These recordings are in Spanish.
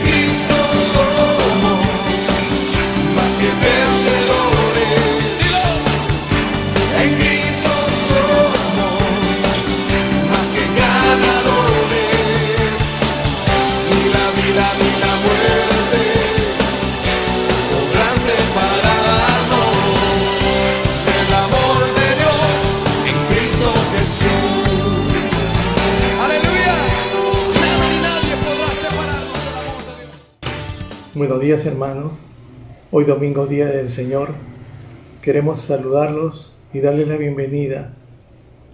Cristo somos más que vencedores. En Cristo somos más que ganadores. Ni la vida ni la muerte podrán separarnos del amor de Dios en Cristo Jesús. Aleluya. Nada ni nadie podrá separarnos del amor de Dios. Buenos días, hermanos. Hoy domingo, día del Señor, queremos saludarlos y darles la bienvenida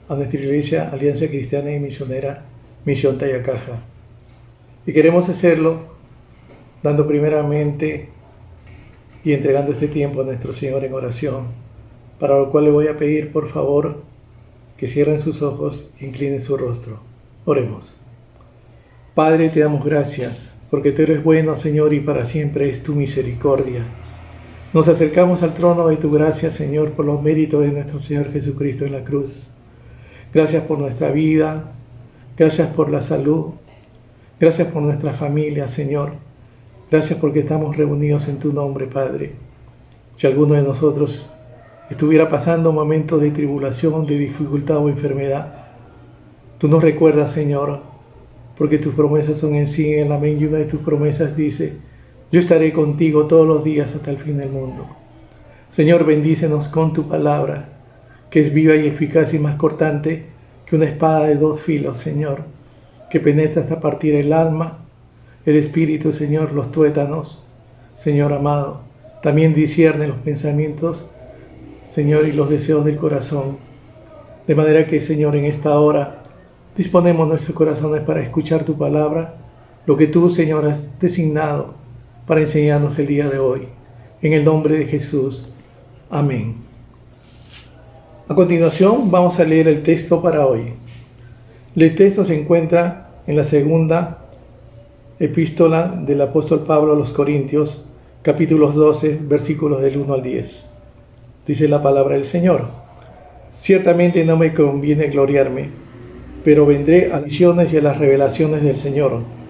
a nuestra iglesia Alianza Cristiana y Misionera Misión Tayacaja. Y queremos hacerlo dando primeramente y entregando este tiempo a nuestro Señor en oración, para lo cual le voy a pedir por favor que cierren sus ojos e inclinen su rostro. Oremos. Padre, te damos gracias porque tú eres bueno, Señor, y para siempre es tu misericordia. Nos acercamos al trono de tu gracia, Señor, por los méritos de nuestro Señor Jesucristo en la cruz. Gracias por nuestra vida, gracias por la salud, gracias por nuestra familia, Señor. Gracias porque estamos reunidos en tu nombre, Padre. Si alguno de nosotros estuviera pasando momentos de tribulación, de dificultad o enfermedad, tú nos recuerdas, Señor, porque tus promesas son en sí, en el amén, y una de tus promesas dice: yo estaré contigo todos los días hasta el fin del mundo. Señor, bendícenos con tu palabra, que es viva y eficaz y más cortante que una espada de dos filos, Señor, que penetra hasta partir el alma, el espíritu, Señor, los tuétanos, Señor amado. También discierne los pensamientos, Señor, y los deseos del corazón. De manera que, Señor, en esta hora disponemos nuestros corazones para escuchar tu palabra, lo que tú, Señor, has designado para enseñarnos el día de hoy. En el nombre de Jesús. Amén. A continuación vamos a leer el texto para hoy. El texto se encuentra en la segunda epístola del apóstol Pablo a los Corintios, capítulos 12, versículos del 1 al 10. Dice la palabra del Señor: ciertamente no me conviene gloriarme, pero vendré a las visiones y a las revelaciones del Señor.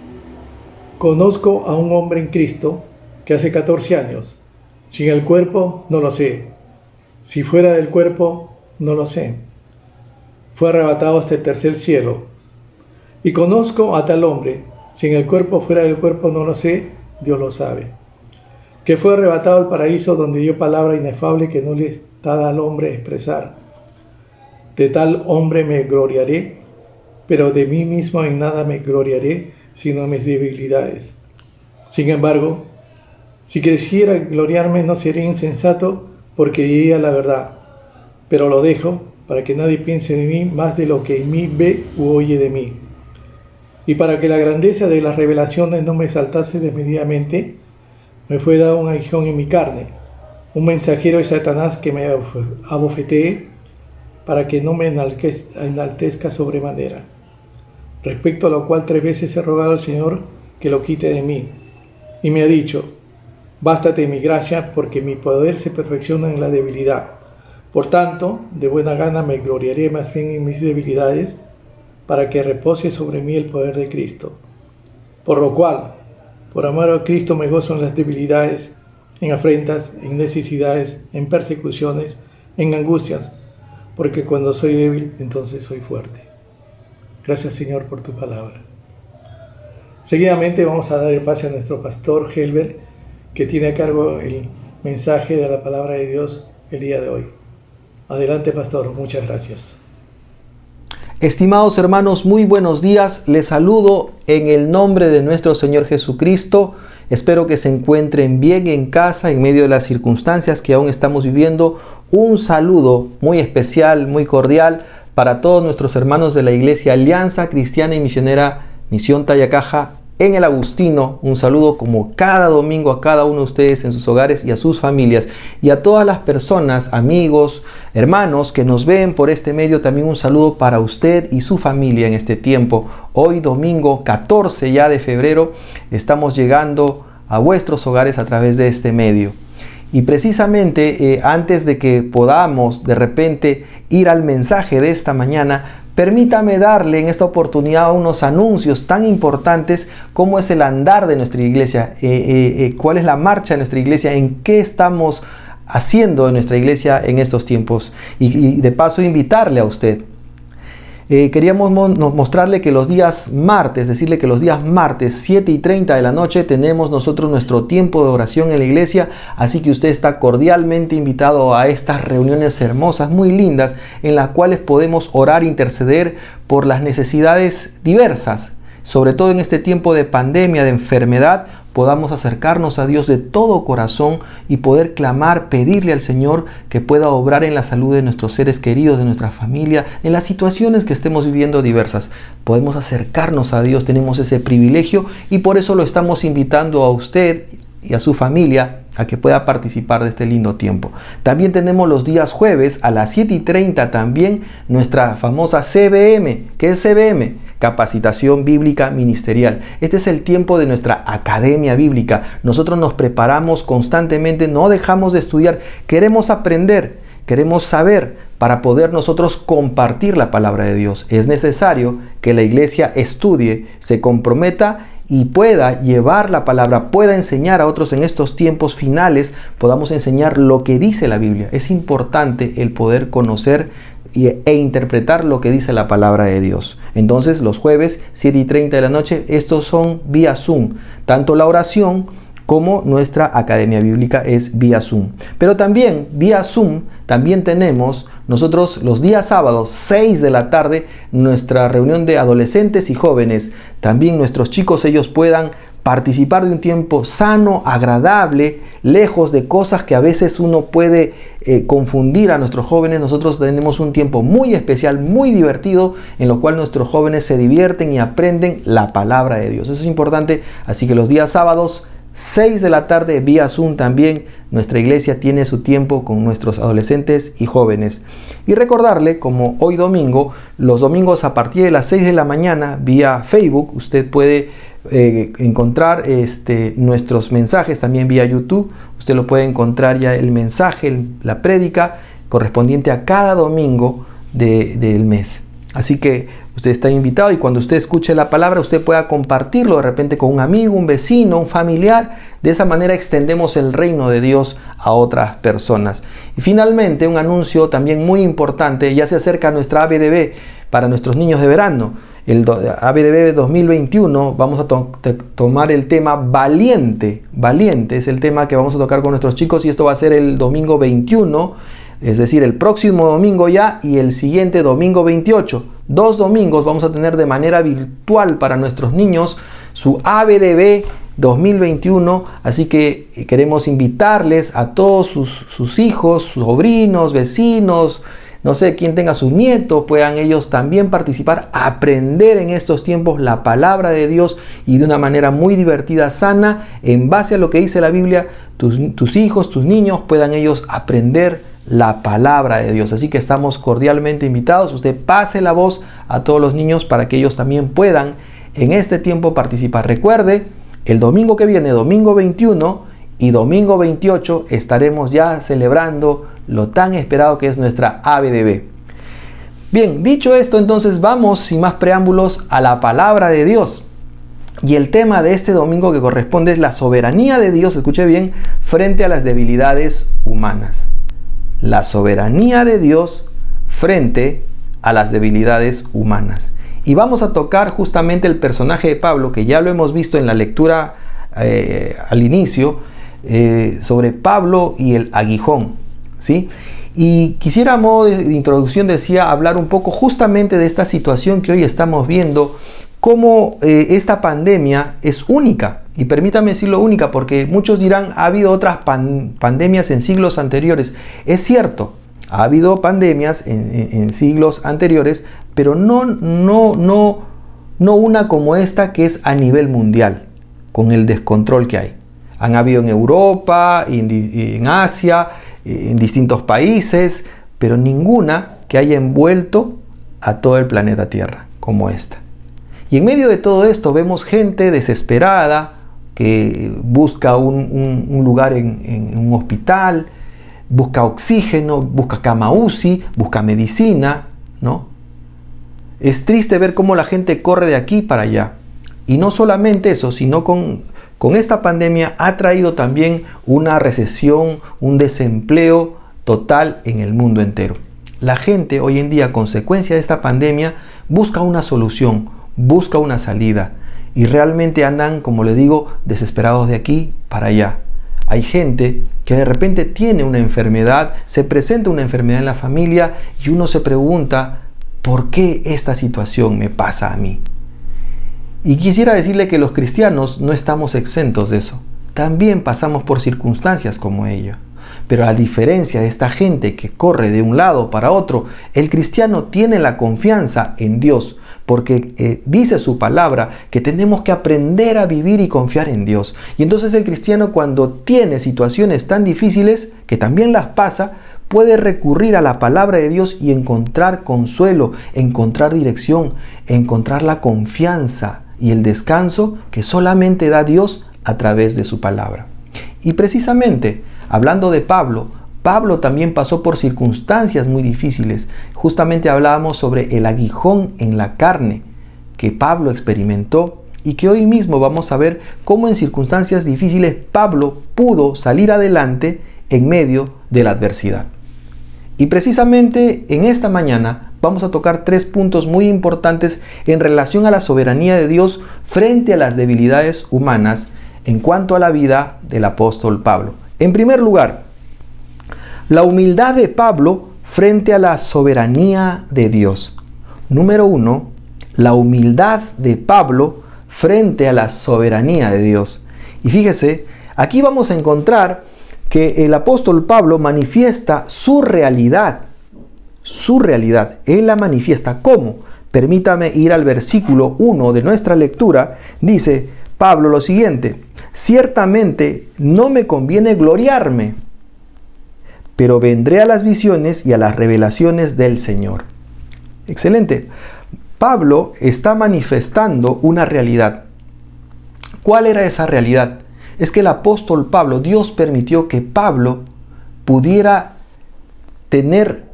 Conozco a un hombre en Cristo que hace 14 años, sin el cuerpo no lo sé, si fuera del cuerpo no lo sé, fue arrebatado hasta el tercer cielo. Y conozco a tal hombre, si en el cuerpo fuera del cuerpo no lo sé, Dios lo sabe, que fue arrebatado al paraíso, donde dio palabra inefable que no le da al hombre expresar. De tal hombre me gloriaré, pero de mí mismo en nada me gloriaré, sino en mis debilidades. Sin embargo, si quisiera gloriarme, no sería insensato, porque diría la verdad, pero lo dejo para que nadie piense de mí más de lo que en mí ve u oye de mí. Y para que la grandeza de las revelaciones no me saltase desmedidamente, me fue dado un aguijón en mi carne, un mensajero de Satanás que me abofetee, para que no me enaltezca sobremanera. Respecto a lo cual 3 veces he rogado al Señor que lo quite de mí. Y me ha dicho: bástate mi gracia, porque mi poder se perfecciona en la debilidad. Por tanto, de buena gana me gloriaré más bien en mis debilidades, para que repose sobre mí el poder de Cristo. Por lo cual, por amor a Cristo, me gozo en las debilidades, en afrentas, en necesidades, en persecuciones, en angustias, porque cuando soy débil, entonces soy fuerte. Gracias, Señor, por tu palabra. Seguidamente vamos a dar el pase a nuestro pastor Helber, que tiene a cargo el mensaje de la palabra de Dios el día de hoy. Adelante, pastor. Muchas gracias. Estimados hermanos, muy buenos días. Les saludo en el nombre de nuestro Señor Jesucristo. Espero que se encuentren bien en casa en medio de las circunstancias que aún estamos viviendo. Un saludo muy especial, muy cordial para todos nuestros hermanos de la Iglesia Alianza Cristiana y Misionera Misión Tayacaja en el Agustino. Un saludo como cada domingo a cada uno de ustedes en sus hogares y a sus familias. Y a todas las personas, amigos, hermanos que nos ven por este medio, también un saludo para usted y su familia en este tiempo. Hoy domingo 14 ya de febrero estamos llegando a vuestros hogares a través de este medio. Y precisamente antes de que podamos de repente ir al mensaje de esta mañana, Permítame darle en esta oportunidad unos anuncios tan importantes como es el andar de nuestra iglesia, cuál es la marcha de nuestra iglesia, en qué estamos haciendo en nuestra iglesia en estos tiempos y de paso invitarle a usted. Queríamos mostrarle que los días martes, decirle que los días martes 7:30 de la noche tenemos nosotros nuestro tiempo de oración en la iglesia, así que usted está cordialmente invitado a estas reuniones hermosas, muy lindas, en las cuales podemos orar e interceder por las necesidades diversas, sobre todo en este tiempo de pandemia, de enfermedad. Podamos acercarnos a Dios de todo corazón y poder clamar, pedirle al Señor que pueda obrar en la salud de nuestros seres queridos, de nuestra familia, en las situaciones que estemos viviendo diversas. Podemos acercarnos a Dios, tenemos ese privilegio y por eso lo estamos invitando a usted y a su familia a que pueda participar de este lindo tiempo. También tenemos los días jueves a las 7:30 también nuestra famosa CBM. ¿Qué es CBM? Capacitación Bíblica Ministerial. Este es el tiempo de nuestra Academia Bíblica. Nosotros nos preparamos constantemente, no dejamos de estudiar, queremos aprender, queremos saber para poder nosotros compartir la palabra de Dios. Es necesario que la iglesia estudie, se comprometa y pueda llevar la palabra, pueda enseñar a otros en estos tiempos finales, podamos enseñar lo que dice la Biblia. Es importante el poder conocer e interpretar lo que dice la palabra de Dios. Entonces los jueves 7:30 de la noche, estos son vía Zoom. Tanto la oración como nuestra Academia Bíblica es vía Zoom. Pero también vía Zoom, también tenemos nosotros los días sábados 6 de la tarde nuestra reunión de adolescentes y jóvenes. También nuestros chicos, ellos puedan participar de un tiempo sano, agradable, lejos de cosas que a veces uno puede confundir a nuestros jóvenes. Nosotros tenemos un tiempo muy especial, muy divertido, en lo cual nuestros jóvenes se divierten y aprenden la palabra de Dios. Eso es importante, así que los días sábados 6 de la tarde vía Zoom también nuestra iglesia tiene su tiempo con nuestros adolescentes y jóvenes. Y recordarle, como hoy domingo, los domingos a partir de las 6 de la mañana vía Facebook, usted puede encontrar nuestros mensajes también vía YouTube. Usted lo puede encontrar ya el mensaje, la prédica correspondiente a cada domingo del mes. Así que usted está invitado y cuando usted escuche la palabra, usted pueda compartirlo de repente con un amigo, un vecino, un familiar. De esa manera extendemos el reino de Dios a otras personas. Y finalmente, un anuncio también muy importante, ya se acerca nuestra ABDB para nuestros niños de verano. El ABDB 2021 vamos a tomar el tema Valiente. Valiente es el tema que vamos a tocar con nuestros chicos y esto va a ser el domingo 21, es decir, el próximo domingo ya y el siguiente domingo 28. 2 domingos vamos a tener de manera virtual para nuestros niños su ABDB 2021, así que queremos invitarles a todos sus hijos, sus sobrinos, vecinos, no sé, quien tenga su nieto, puedan ellos también participar, aprender en estos tiempos la palabra de Dios y de una manera muy divertida, sana, en base a lo que dice la Biblia, tus hijos, tus niños puedan ellos aprender la palabra de Dios. Así que estamos cordialmente invitados. Usted pase la voz a todos los niños para que ellos también puedan en este tiempo participar. Recuerde, el domingo que viene, domingo 21 y domingo 28, estaremos ya celebrando lo tan esperado que es nuestra ABDB. Bien, dicho esto, entonces vamos sin más preámbulos a la palabra de Dios. Y el tema de este domingo que corresponde es la soberanía de Dios, escuche bien, frente a las debilidades humanas. La soberanía de Dios frente a las debilidades humanas. Y vamos a tocar justamente el personaje de Pablo, que ya lo hemos visto en la lectura al inicio, sobre Pablo y el aguijón, ¿sí? Y quisiera a modo de introducción, decía, hablar un poco justamente de esta situación que hoy estamos viendo, cómo esta pandemia es única. Y permítame decirlo única, porque muchos dirán, ha habido otras pandemias en siglos anteriores. Es cierto, ha habido pandemias en siglos anteriores, pero no una como esta que es a nivel mundial, con el descontrol que hay. Han habido en Europa, en Asia, en distintos países, pero ninguna que haya envuelto a todo el planeta Tierra como esta. Y en medio de todo esto vemos gente desesperada que busca un lugar en un hospital, busca oxígeno, busca cama UCI, busca medicina, ¿no? Es triste ver cómo la gente corre de aquí para allá. Y no solamente eso, sino con esta pandemia ha traído también una recesión, un desempleo total en el mundo entero. La gente hoy en día, a consecuencia de esta pandemia, busca una solución, busca una salida. Y realmente andan, como les digo, desesperados de aquí para allá. Hay gente que de repente tiene una enfermedad, se presenta una enfermedad en la familia y uno se pregunta, ¿por qué esta situación me pasa a mí? Y quisiera decirle que los cristianos no estamos exentos de eso. También pasamos por circunstancias como ello. Pero a diferencia de esta gente que corre de un lado para otro, el cristiano tiene la confianza en Dios. Porque dice su palabra que tenemos que aprender a vivir y confiar en Dios. Y entonces el cristiano, cuando tiene situaciones tan difíciles, que también las pasa, puede recurrir a la palabra de Dios y encontrar consuelo, encontrar dirección, encontrar la confianza y el descanso que solamente da Dios a través de su palabra. Y precisamente, hablando de Pablo también pasó por circunstancias muy difíciles. Justamente hablábamos sobre el aguijón en la carne que Pablo experimentó y que hoy mismo vamos a ver cómo en circunstancias difíciles Pablo pudo salir adelante en medio de la adversidad. Y precisamente en esta mañana vamos a tocar 3 puntos muy importantes en relación a la soberanía de Dios frente a las debilidades humanas en cuanto a la vida del apóstol Pablo. En primer lugar, la humildad de Pablo frente a la soberanía de Dios. Número 1, la humildad de Pablo frente a la soberanía de Dios. Y fíjese, aquí vamos a encontrar que el apóstol Pablo manifiesta su realidad. Su realidad. Él la manifiesta. ¿Cómo? Permítame ir al versículo 1 de nuestra lectura. Dice Pablo lo siguiente: ciertamente no me conviene gloriarme, pero vendré a las visiones y a las revelaciones del Señor. Excelente. Pablo está manifestando una realidad. ¿Cuál era esa realidad? Es que el apóstol Pablo, Dios permitió que Pablo pudiera tener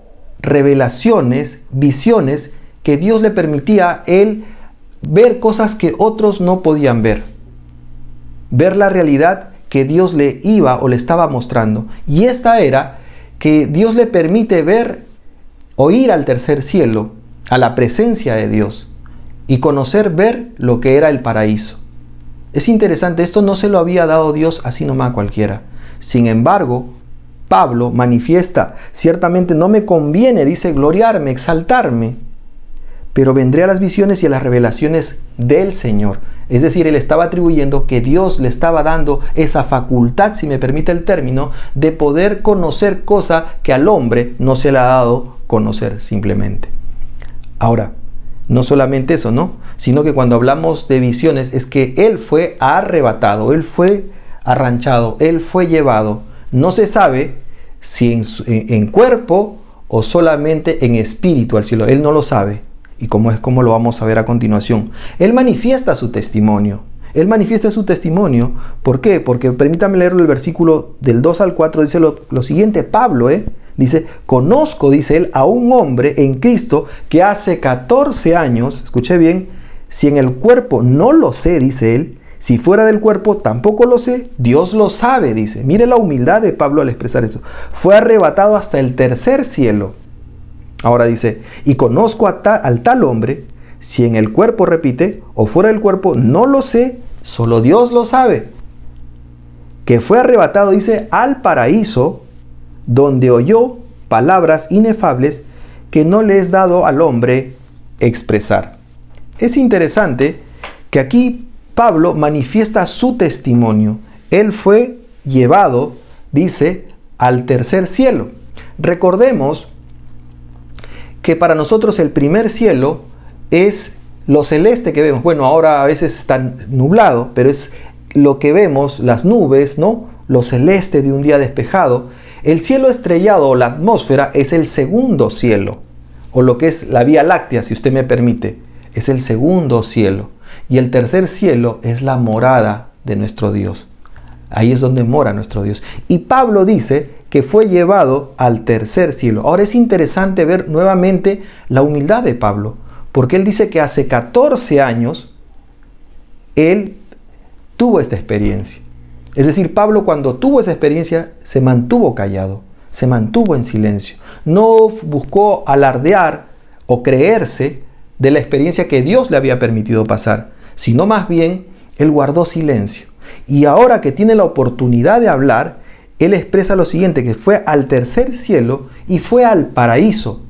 revelaciones, visiones, que Dios le permitía a él ver cosas que otros no podían ver. Ver la realidad que Dios le iba o le estaba mostrando. Y esta era que Dios le permite ver o ir al tercer cielo, a la presencia de Dios y conocer, ver lo que era el paraíso. Es interesante, esto no se lo había dado Dios así nomás a cualquiera. Sin embargo, Pablo manifiesta, ciertamente no me conviene, dice, gloriarme, exaltarme, pero vendré a las visiones y a las revelaciones del Señor. Es decir, él estaba atribuyendo que Dios le estaba dando esa facultad, si me permite el término, de poder conocer cosa que al hombre no se le ha dado conocer simplemente. Ahora, no solamente eso, ¿no? Sino que cuando hablamos de visiones es que él fue arrebatado, él fue arranchado, él fue llevado. No se sabe si en cuerpo o solamente en espíritu al cielo. Él no lo sabe. Y como lo vamos a ver a continuación. Él manifiesta su testimonio. Él manifiesta su testimonio. ¿Por qué? Porque permítame leerlo el versículo del 2 al 4. Dice lo siguiente, Pablo, dice, conozco, dice él, a un hombre en Cristo que hace 14 años, escuché bien, si en el cuerpo no lo sé, dice él, si fuera del cuerpo tampoco lo sé, Dios lo sabe, dice. Mire la humildad de Pablo al expresar eso. Fue arrebatado hasta el tercer cielo. Ahora dice, y conozco al tal hombre, si en el cuerpo, repite, o fuera del cuerpo, no lo sé, solo Dios lo sabe, que fue arrebatado, dice, al paraíso, donde oyó palabras inefables que no le es dado al hombre expresar. Es interesante que aquí Pablo manifiesta su testimonio. Él fue llevado, dice, al tercer cielo. Recordemos que para nosotros el primer cielo es lo celeste que vemos. Bueno, ahora a veces está nublado, pero es lo que vemos, las nubes, ¿no? Lo celeste de un día despejado. El cielo estrellado o la atmósfera es el segundo cielo, o lo que es la Vía Láctea, si usted me permite, es el segundo cielo. Y el tercer cielo es la morada de nuestro Dios. Ahí es donde mora nuestro Dios. Y Pablo dice que fue llevado al tercer cielo. Ahora es interesante ver nuevamente la humildad de Pablo, porque él dice que hace 14 años él tuvo esta experiencia. Es decir, Pablo cuando tuvo esa experiencia se mantuvo callado, se mantuvo en silencio. No buscó alardear o creerse de la experiencia que Dios le había permitido pasar, sino más bien él guardó silencio. Y ahora que tiene la oportunidad de hablar, él expresa lo siguiente, que fue al tercer cielo y fue al paraíso.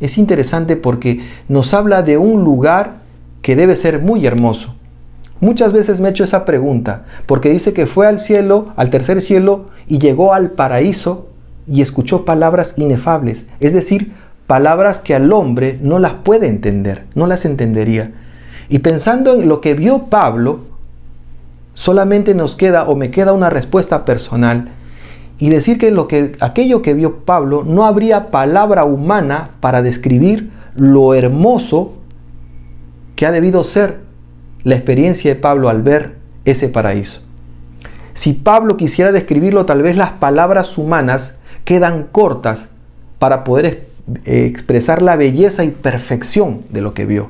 Es interesante porque nos habla de un lugar que debe ser muy hermoso. Muchas veces me he hecho esa pregunta, porque dice que fue al cielo, al tercer cielo, y llegó al paraíso y escuchó palabras inefables, es decir, palabras que al hombre no las puede entender, no las entendería. Y pensando en lo que vio Pablo, solamente nos queda o me queda una respuesta personal y decir que aquello que vio Pablo no habría palabra humana para describir lo hermoso que ha debido ser la experiencia de Pablo al ver ese paraíso. Si Pablo quisiera describirlo, tal vez las palabras humanas quedan cortas para poder expresar la belleza y perfección de lo que vio.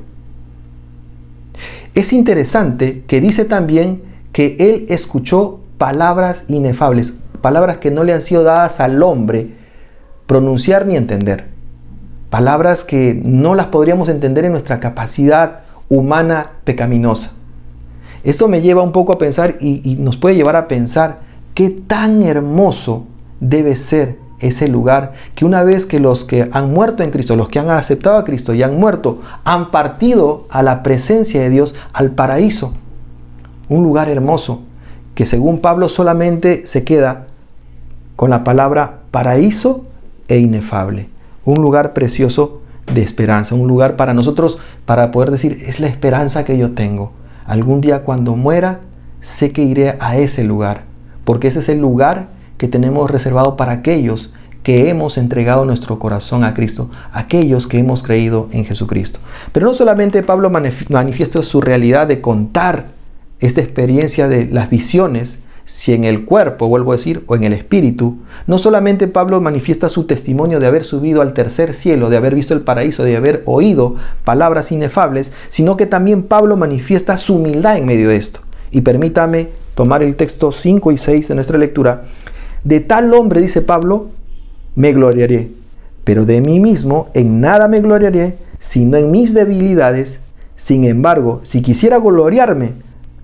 Es interesante que dice también que él escuchó palabras inefables, palabras que no le han sido dadas al hombre pronunciar ni entender. Palabras que no las podríamos entender en nuestra capacidad humana pecaminosa. Esto me lleva un poco a pensar y nos puede llevar a pensar qué tan hermoso debe ser ese lugar que una vez que los que han muerto en Cristo, los que han aceptado a Cristo y han muerto, han partido a la presencia de Dios, al paraíso. Un lugar hermoso que según Pablo solamente se queda con la palabra paraíso e inefable. Un lugar precioso de esperanza, un lugar para nosotros para poder decir, es la esperanza que yo tengo. Algún día cuando muera, sé que iré a ese lugar, porque ese es el lugar que tenemos reservado para aquellos que hemos entregado nuestro corazón a Cristo, aquellos que hemos creído en Jesucristo. Pero no solamente Pablo manifiesta su realidad de contar esta experiencia de las visiones, si en el cuerpo, vuelvo a decir, o en el espíritu, no solamente Pablo manifiesta su testimonio de haber subido al tercer cielo, de haber visto el paraíso, de haber oído palabras inefables, sino que también Pablo manifiesta su humildad en medio de esto. Y permítame tomar el texto 5 y 6 de nuestra lectura. De tal hombre, dice Pablo, me gloriaré, pero de mí mismo en nada me gloriaré, sino en mis debilidades. Sin embargo, si quisiera gloriarme,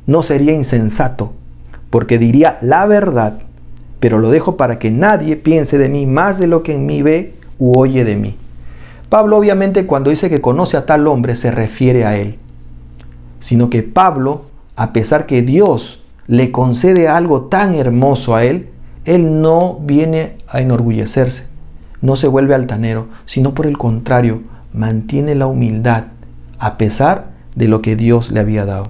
no sería insensato, porque diría la verdad, pero lo dejo para que nadie piense de mí más de lo que en mí ve u oye de mí. Pablo obviamente cuando dice que conoce a tal hombre se refiere a él, sino que Pablo, a pesar que Dios le concede algo tan hermoso a él no viene a enorgullecerse, no se vuelve altanero, sino por el contrario, mantiene la humildad a pesar de lo que Dios le había dado.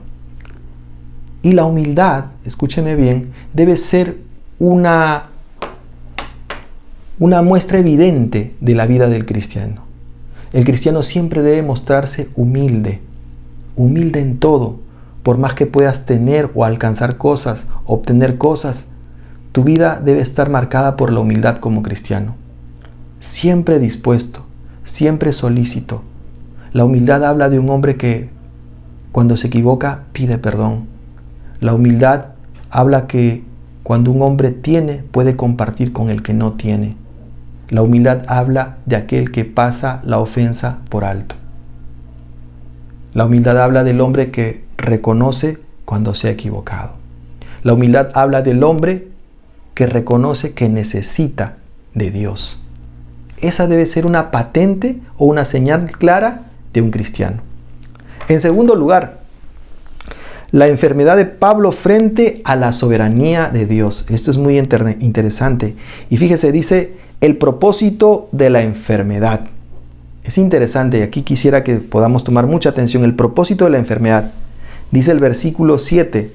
Y la humildad, escúcheme bien, debe ser una muestra evidente de la vida del cristiano. El cristiano siempre debe mostrarse humilde en todo. Por más que puedas tener o alcanzar cosas, obtener cosas, tu vida debe estar marcada por la humildad como cristiano. Siempre dispuesto, siempre solícito. La humildad habla de un hombre que cuando se equivoca pide perdón. La humildad habla que cuando un hombre tiene, puede compartir con el que no tiene. La humildad habla de aquel que pasa la ofensa por alto. La humildad habla del hombre que reconoce cuando se ha equivocado. La humildad habla del hombre que reconoce que necesita de Dios. Esa debe ser una patente o una señal clara de un cristiano. En segundo lugar, la enfermedad de Pablo frente a la soberanía de Dios. Esto es muy interesante. Y fíjese, dice el propósito de la enfermedad. Es interesante y aquí quisiera que podamos tomar mucha atención. El propósito de la enfermedad. Dice el versículo 7.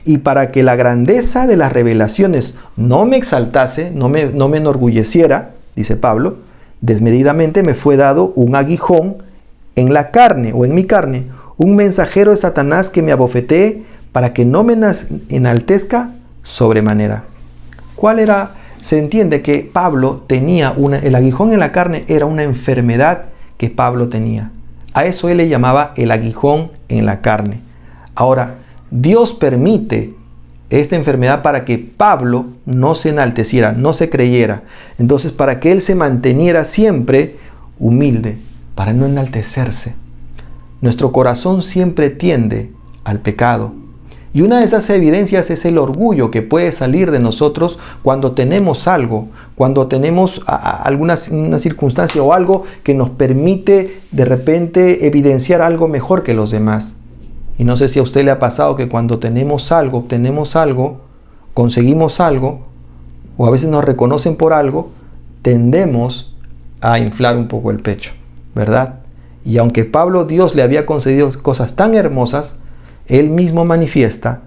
Y para que la grandeza de las revelaciones no me exaltase, no me enorgulleciera, dice Pablo, desmedidamente me fue dado un aguijón en la carne o en mi carne, un mensajero de Satanás que me abofetee para que no me enaltezca sobremanera. ¿Cuál era? Se entiende que Pablo tenía el aguijón en la carne era una enfermedad que Pablo tenía. A eso él le llamaba el aguijón en la carne. Ahora, Dios permite esta enfermedad para que Pablo no se enalteciera, no se creyera. Entonces, para que él se manteniera siempre humilde, para no enaltecerse. Nuestro corazón siempre tiende al pecado. Y una de esas evidencias es el orgullo que puede salir de nosotros cuando tenemos algo, cuando tenemos una circunstancia o algo que nos permite de repente evidenciar algo mejor que los demás. Y no sé si a usted le ha pasado que cuando tenemos algo, obtenemos algo, conseguimos algo, o a veces nos reconocen por algo, tendemos a inflar un poco el pecho, ¿verdad? Y aunque Pablo, Dios le había concedido cosas tan hermosas, él mismo manifiesta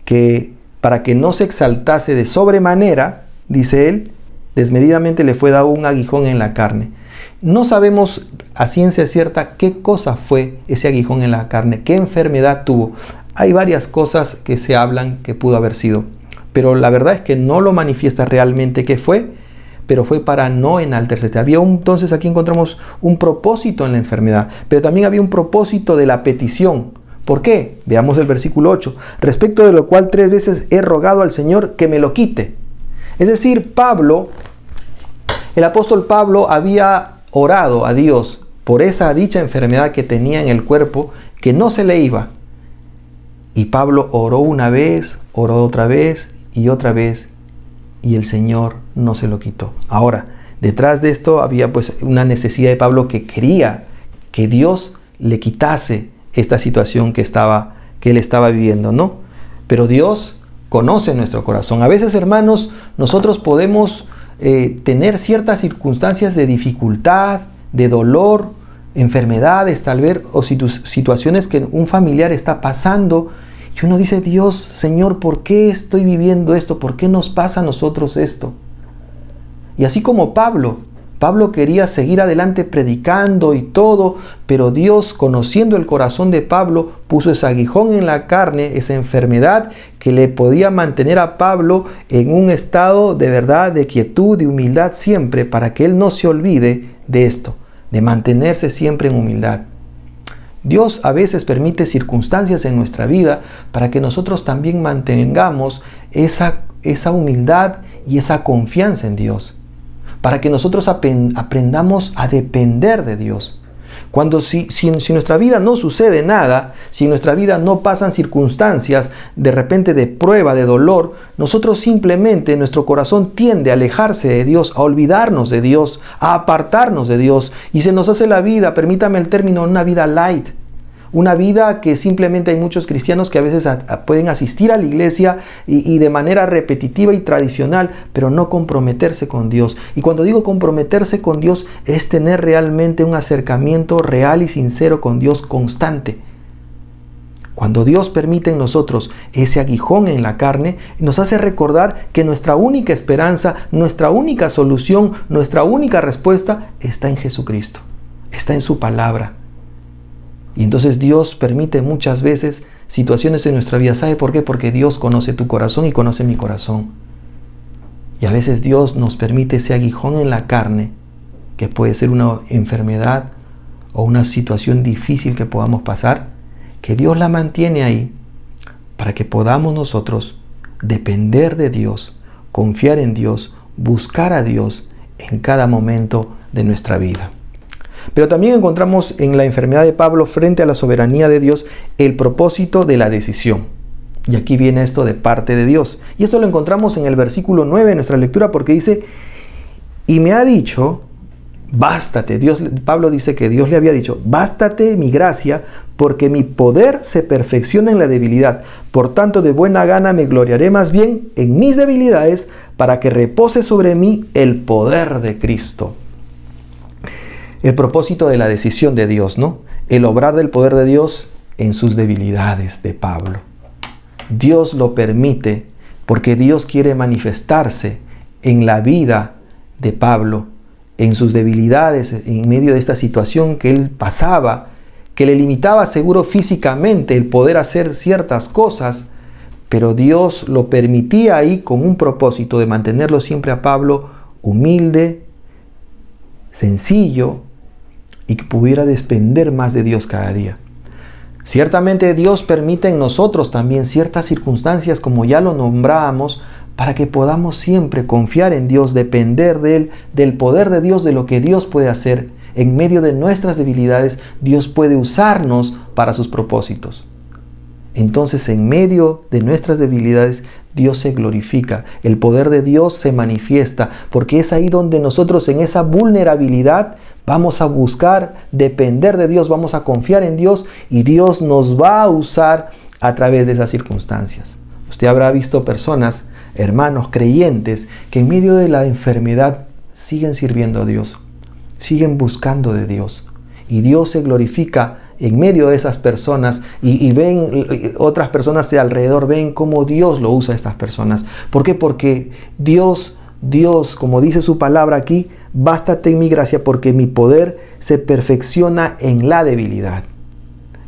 que para que no se exaltase de sobremanera, dice él, desmedidamente le fue dado un aguijón en la carne. No sabemos a ciencia cierta qué cosa fue ese aguijón en la carne, qué enfermedad tuvo. Hay varias cosas que se hablan que pudo haber sido, pero la verdad es que no lo manifiesta realmente qué fue, pero fue para no enaltecerse. Entonces aquí encontramos un propósito en la enfermedad, pero también había un propósito de la petición. ¿Por qué? Veamos el versículo 8. Respecto de lo cual 3 veces he rogado al Señor que me lo quite. Es decir, el apóstol Pablo había orado a Dios por esa dicha enfermedad que tenía en el cuerpo, que no se le iba. Y Pablo oró una vez, oró otra vez, y el Señor no se lo quitó. Ahora, detrás de esto había pues una necesidad de Pablo que quería que Dios le quitase esta situación que él estaba viviendo, ¿no? Pero Dios conoce nuestro corazón. A veces, hermanos, nosotros podemos tener ciertas circunstancias de dificultad, de dolor, enfermedades tal vez, o situaciones que un familiar está pasando, y uno dice, Dios, Señor, ¿por qué estoy viviendo esto? ¿Por qué nos pasa a nosotros esto? Y así como Pablo quería seguir adelante predicando y todo, pero Dios, conociendo el corazón de Pablo, puso ese aguijón en la carne, esa enfermedad que le podía mantener a Pablo en un estado de verdad, de quietud, de humildad siempre, para que él no se olvide de esto, de mantenerse siempre en humildad. Dios a veces permite circunstancias en nuestra vida para que nosotros también mantengamos esa humildad y esa confianza en Dios, para que nosotros aprendamos a depender de Dios. Cuando si nuestra vida no sucede nada, si en nuestra vida no pasan circunstancias de repente de prueba, de dolor, nosotros simplemente, nuestro corazón tiende a alejarse de Dios, a olvidarnos de Dios, a apartarnos de Dios, y se nos hace la vida, permítame el término, una vida light. Una vida que simplemente hay muchos cristianos que a veces pueden asistir a la iglesia y de manera repetitiva y tradicional, pero no comprometerse con Dios. Y cuando digo comprometerse con Dios, es tener realmente un acercamiento real y sincero con Dios constante. Cuando Dios permite en nosotros ese aguijón en la carne, nos hace recordar que nuestra única esperanza, nuestra única solución, nuestra única respuesta está en Jesucristo, está en su palabra. Y entonces Dios permite muchas veces situaciones en nuestra vida. ¿Sabe por qué? Porque Dios conoce tu corazón y conoce mi corazón. Y a veces Dios nos permite ese aguijón en la carne, que puede ser una enfermedad o una situación difícil que podamos pasar, que Dios la mantiene ahí para que podamos nosotros depender de Dios, confiar en Dios, buscar a Dios en cada momento de nuestra vida. Pero también encontramos en la enfermedad de Pablo, frente a la soberanía de Dios, el propósito de la decisión. Y aquí viene esto de parte de Dios. Y esto lo encontramos en el versículo 9 de nuestra lectura, porque dice, y me ha dicho, bástate. Pablo dice que Dios le había dicho, bástate mi gracia, porque mi poder se perfecciona en la debilidad. Por tanto, de buena gana me gloriaré más bien en mis debilidades, para que repose sobre mí el poder de Cristo. El propósito de la decisión de Dios, ¿no? El obrar del poder de Dios en sus debilidades de Pablo. Dios lo permite porque Dios quiere manifestarse en la vida de Pablo, en sus debilidades, en medio de esta situación que él pasaba, que le limitaba seguro físicamente el poder hacer ciertas cosas, pero Dios lo permitía ahí con un propósito de mantenerlo siempre a Pablo humilde, sencillo, y que pudiera depender más de Dios cada día. Ciertamente Dios permite en nosotros también ciertas circunstancias, como ya lo nombrábamos, para que podamos siempre confiar en Dios, depender de Él, del poder de Dios, de lo que Dios puede hacer. En medio de nuestras debilidades, Dios puede usarnos para sus propósitos. Entonces, en medio de nuestras debilidades, Dios se glorifica, el poder de Dios se manifiesta, porque es ahí donde nosotros en esa vulnerabilidad vamos a buscar depender de Dios, vamos a confiar en Dios y Dios nos va a usar a través de esas circunstancias. Usted habrá visto personas, hermanos creyentes, que en medio de la enfermedad siguen sirviendo a Dios, siguen buscando de Dios y Dios se glorifica en medio de esas personas y ven otras personas de alrededor, ven cómo Dios lo usa a estas personas. ¿Por qué? Porque Dios, como dice su palabra aquí, bástate en mi gracia porque mi poder se perfecciona en la debilidad.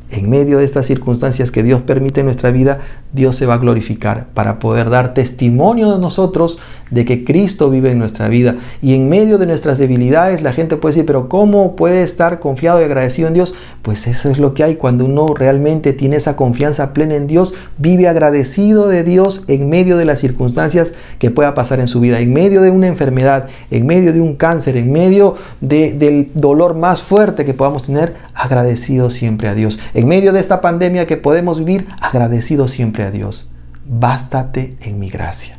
En medio de estas circunstancias que Dios permite en nuestra vida, Dios se va a glorificar para poder dar testimonio de nosotros de que Cristo vive en nuestra vida. Y en medio de nuestras debilidades, la gente puede decir, pero ¿cómo puede estar confiado y agradecido en Dios? Pues eso es lo que hay cuando uno realmente tiene esa confianza plena en Dios, vive agradecido de Dios en medio de las circunstancias que pueda pasar en su vida, en medio de una enfermedad, en medio de un cáncer, en medio del dolor más fuerte que podamos tener, agradecido siempre a Dios. En medio de esta pandemia que podemos vivir, agradecido siempre a Dios. Bástate en mi gracia.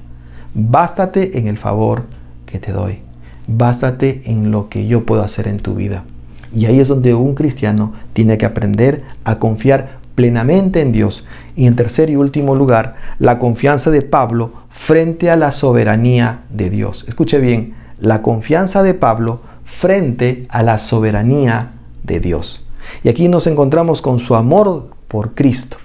Bástate en el favor que te doy. Bástate en lo que yo puedo hacer en tu vida. Y ahí es donde un cristiano tiene que aprender a confiar plenamente en Dios. Y en tercer y último lugar, la confianza de Pablo frente a la soberanía de Dios. Escuche bien, la confianza de Pablo frente a la soberanía de Dios. Y aquí nos encontramos con su amor por Cristo,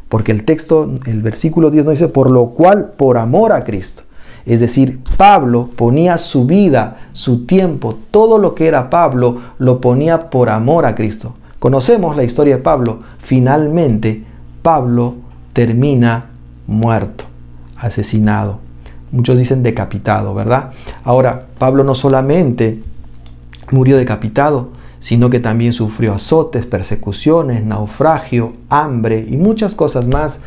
porque el texto, el versículo 10 nos dice, por lo cual, por amor a Cristo. Es decir, Pablo ponía su vida, su tiempo, todo lo que era Pablo, lo ponía por amor a Cristo. Conocemos la historia de Pablo. Finalmente, Pablo termina muerto, asesinado. Muchos dicen decapitado, ¿verdad? Ahora, Pablo no solamente murió decapitado, sino que también sufrió azotes, persecuciones, naufragio, hambre y muchas cosas más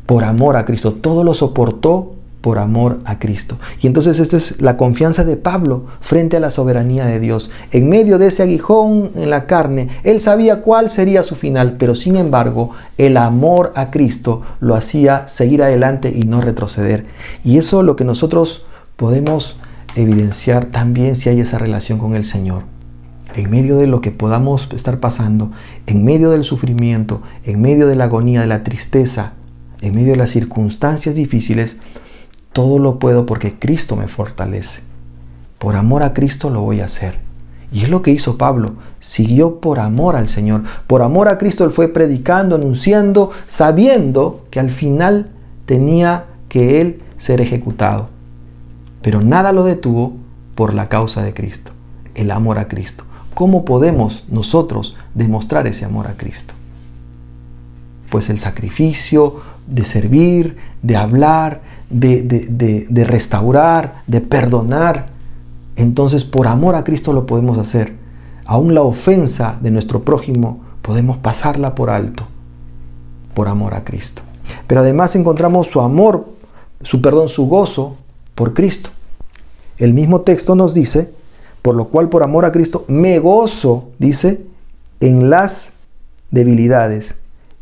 por amor a Cristo. Todo lo soportó por amor a Cristo. Y entonces esto es la confianza de Pablo frente a la soberanía de Dios. En medio de ese aguijón en la carne, él sabía cuál sería su final, pero sin embargo, el amor a Cristo lo hacía seguir adelante y no retroceder. Y eso es lo que nosotros podemos evidenciar también si hay esa relación con el Señor. En medio de lo que podamos estar pasando, en medio del sufrimiento, en medio de la agonía, de la tristeza, en medio de las circunstancias difíciles, todo lo puedo porque Cristo me fortalece. Por amor a Cristo lo voy a hacer. Y es lo que hizo Pablo. Siguió por amor al Señor. Por amor a Cristo él fue predicando, anunciando, sabiendo que al final tenía que él ser ejecutado. Pero nada lo detuvo por la causa de Cristo, el amor a Cristo. ¿Cómo podemos nosotros demostrar ese amor a Cristo? Pues el sacrificio de servir, de hablar, de restaurar, de perdonar. Entonces, por amor a Cristo lo podemos hacer. Aún la ofensa de nuestro prójimo podemos pasarla por alto, por amor a Cristo. Pero además encontramos su amor, su gozo por Cristo. El mismo texto nos dice, por lo cual por amor a Cristo me gozo, dice, en las debilidades,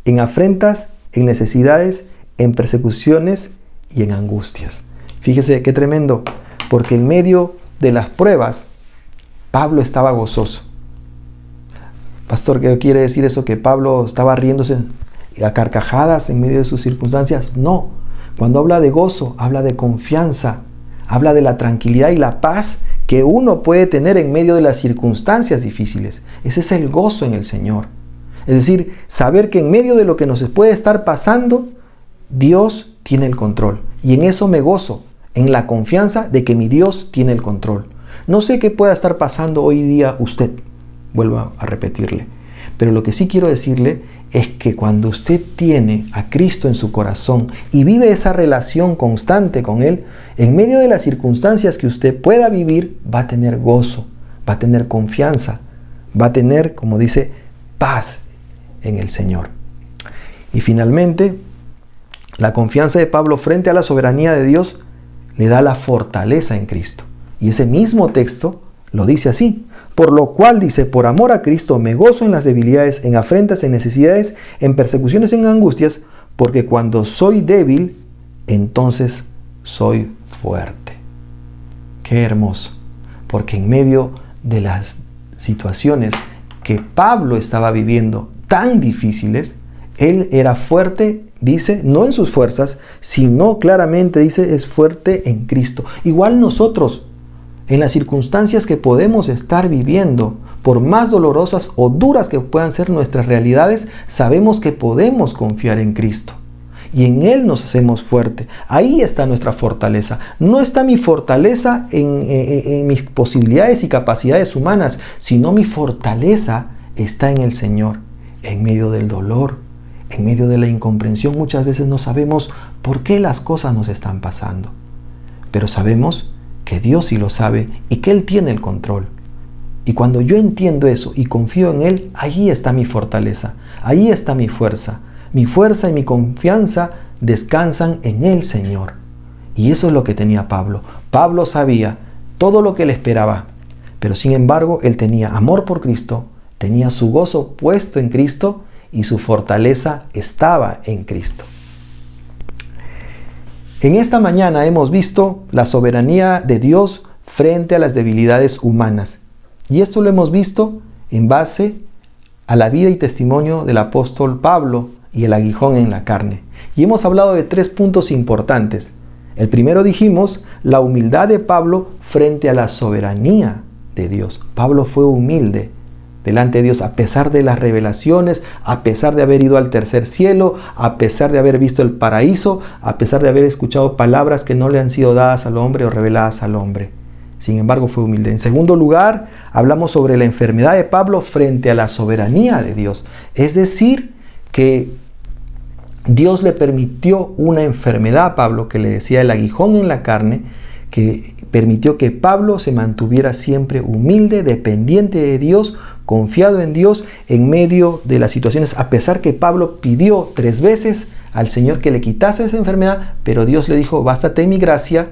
en afrentas, en necesidades, en persecuciones y en angustias. Fíjese qué tremendo, porque en medio de las pruebas, Pablo estaba gozoso. Pastor, ¿qué quiere decir eso? ¿Que Pablo estaba riéndose a carcajadas en medio de sus circunstancias? No. Cuando habla de gozo, habla de confianza, habla de la tranquilidad y la paz que uno puede tener en medio de las circunstancias difíciles. Ese es el gozo en el Señor. Es decir, saber que en medio de lo que nos puede estar pasando, Dios tiene el control. Y en eso me gozo, en la confianza de que mi Dios tiene el control. No sé qué pueda estar pasando hoy día usted, vuelvo a repetirle. Pero lo que sí quiero decirle es que cuando usted tiene a Cristo en su corazón y vive esa relación constante con Él, en medio de las circunstancias que usted pueda vivir, va a tener gozo, va a tener confianza, Va a tener, como dice, paz en el Señor. Y finalmente, la confianza de Pablo frente a la soberanía de Dios le da la fortaleza en Cristo. Y ese mismo texto lo dice así. Por lo cual dice, por amor a Cristo me gozo en las debilidades, en afrentas, en necesidades, en persecuciones, en angustias, porque cuando soy débil, entonces soy fuerte. Qué hermoso. Porque en medio de las situaciones que Pablo estaba viviendo tan difíciles, él era fuerte, dice, no en sus fuerzas, sino claramente dice, es fuerte en Cristo. Igual nosotros, en las circunstancias que podemos estar viviendo, por más dolorosas o duras que puedan ser nuestras realidades, sabemos que podemos confiar en Cristo. Y en Él nos hacemos fuerte. Ahí está nuestra fortaleza. No está mi fortaleza en mis posibilidades y capacidades humanas, sino mi fortaleza está en el Señor. En medio del dolor, en medio de la incomprensión, muchas veces no sabemos por qué las cosas nos están pasando. Pero sabemos que Dios sí lo sabe y que Él tiene el control. Y cuando yo entiendo eso y confío en Él, allí está mi fortaleza, ahí está mi fuerza. Mi fuerza y mi confianza descansan en el Señor. Y eso es lo que tenía Pablo. Pablo sabía todo lo que le esperaba, pero sin embargo él tenía amor por Cristo, tenía su gozo puesto en Cristo y su fortaleza estaba en Cristo. En esta mañana hemos visto la soberanía de Dios frente a las debilidades humanas. Y esto lo hemos visto en base a la vida y testimonio del apóstol Pablo y el aguijón en la carne. Y hemos hablado de 3 puntos importantes. El primero dijimos, la humildad de Pablo frente a la soberanía de Dios. Pablo fue humilde delante de Dios a pesar de las revelaciones, a pesar de haber ido al tercer cielo, a pesar de haber visto el paraíso, a pesar de haber escuchado palabras que no le han sido dadas al hombre o reveladas al hombre. Sin embargo, fue humilde. En segundo lugar, hablamos sobre la enfermedad de Pablo frente a la soberanía de Dios. Es decir, que Dios le permitió una enfermedad a Pablo, que le decía el aguijón en la carne, que permitió que Pablo se mantuviera siempre humilde, dependiente de Dios, confiado en Dios en medio de las situaciones, a pesar que Pablo pidió 3 veces al Señor que le quitase esa enfermedad, pero Dios le dijo, bástate mi gracia,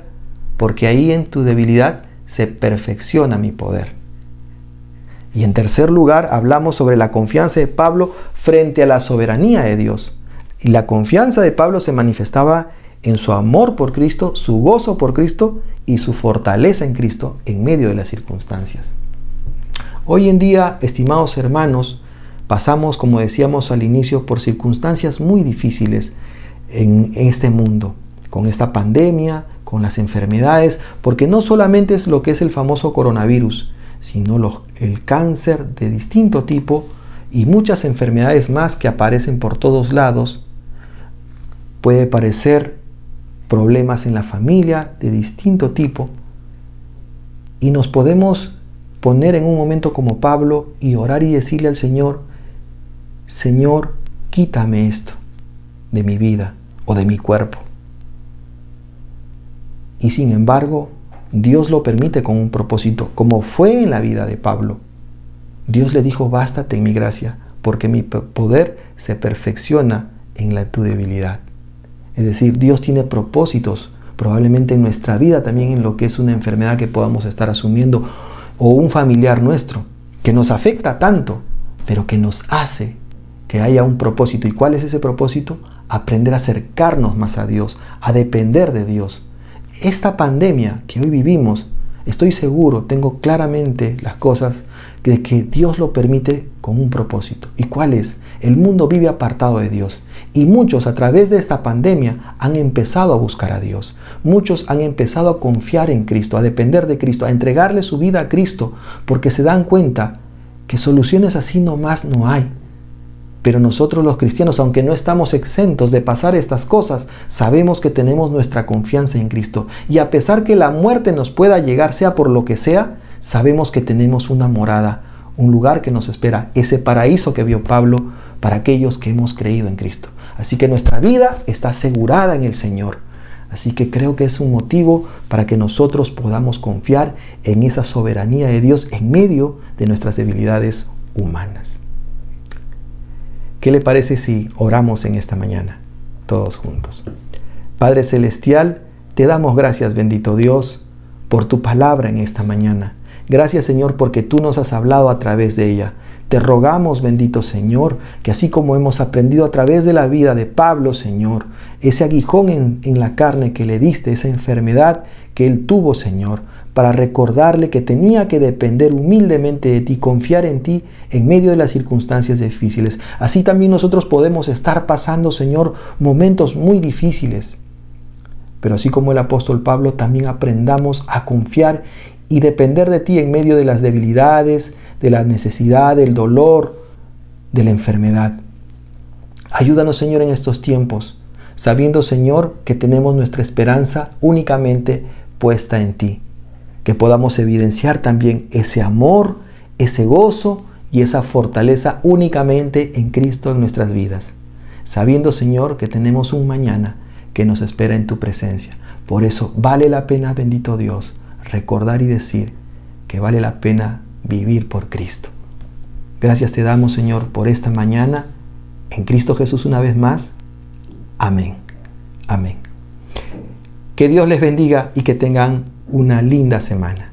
porque ahí en tu debilidad se perfecciona mi poder. Y en tercer lugar, hablamos sobre la confianza de Pablo frente a la soberanía de Dios. Y la confianza de Pablo se manifestaba en su amor por Cristo, su gozo por Cristo y su fortaleza en Cristo en medio de las circunstancias. Hoy en día, estimados hermanos, pasamos, como decíamos al inicio, por circunstancias muy difíciles en este mundo, con esta pandemia, con las enfermedades, porque no solamente es lo que es el famoso coronavirus, sino el cáncer de distinto tipo y muchas enfermedades más que aparecen por todos lados. Puede parecer problemas en la familia de distinto tipo y nos podemos poner en un momento como Pablo y orar y decirle al Señor, Señor, quítame esto de mi vida o de mi cuerpo. Y sin embargo, Dios lo permite con un propósito, como fue en la vida de Pablo. Dios le dijo, bástate en mi gracia, porque mi poder se perfecciona en tu debilidad. Es decir, Dios tiene propósitos, probablemente en nuestra vida también en lo que es una enfermedad que podamos estar asumiendo, o un familiar nuestro, que nos afecta tanto, pero que nos hace que haya un propósito. ¿Y cuál es ese propósito? Aprender a acercarnos más a Dios, a depender de Dios. Esta pandemia que hoy vivimos, estoy seguro, tengo claramente las cosas de que Dios lo permite con un propósito. ¿Y cuál es? El mundo vive apartado de Dios. Y muchos a través de esta pandemia han empezado a buscar a Dios. Muchos han empezado a confiar en Cristo, a depender de Cristo, a entregarle su vida a Cristo, porque se dan cuenta que soluciones así nomás no hay. Pero nosotros los cristianos, aunque no estamos exentos de pasar estas cosas, sabemos que tenemos nuestra confianza en Cristo. Y a pesar que la muerte nos pueda llegar, sea por lo que sea, sabemos que tenemos una morada, un lugar que nos espera, ese paraíso que vio Pablo para aquellos que hemos creído en Cristo. Así que nuestra vida está asegurada en el Señor. Así que creo que es un motivo para que nosotros podamos confiar en esa soberanía de Dios en medio de nuestras debilidades humanas. ¿Qué le parece si oramos en esta mañana, todos juntos? Padre Celestial, te damos gracias, bendito Dios, por tu palabra en esta mañana. Gracias, Señor, porque tú nos has hablado a través de ella. Te rogamos, bendito Señor, que así como hemos aprendido a través de la vida de Pablo, Señor, ese aguijón en la carne que le diste, esa enfermedad que él tuvo, Señor, para recordarle que tenía que depender humildemente de ti, confiar en ti en medio de las circunstancias difíciles. Así también nosotros podemos estar pasando, Señor, momentos muy difíciles. Pero así como el apóstol Pablo, también aprendamos a confiar y depender de ti en medio de las debilidades, de la necesidad, del dolor, de la enfermedad. Ayúdanos, Señor, en estos tiempos, sabiendo, Señor, que tenemos nuestra esperanza únicamente puesta en ti. Que podamos evidenciar también ese amor, ese gozo y esa fortaleza únicamente en Cristo en nuestras vidas. Sabiendo, Señor, que tenemos un mañana que nos espera en tu presencia. Por eso vale la pena, bendito Dios, recordar y decir que vale la pena vivir por Cristo. Gracias te damos, Señor, por esta mañana. En Cristo Jesús una vez más. Amén. Amén. Que Dios les bendiga y que tengan una linda semana.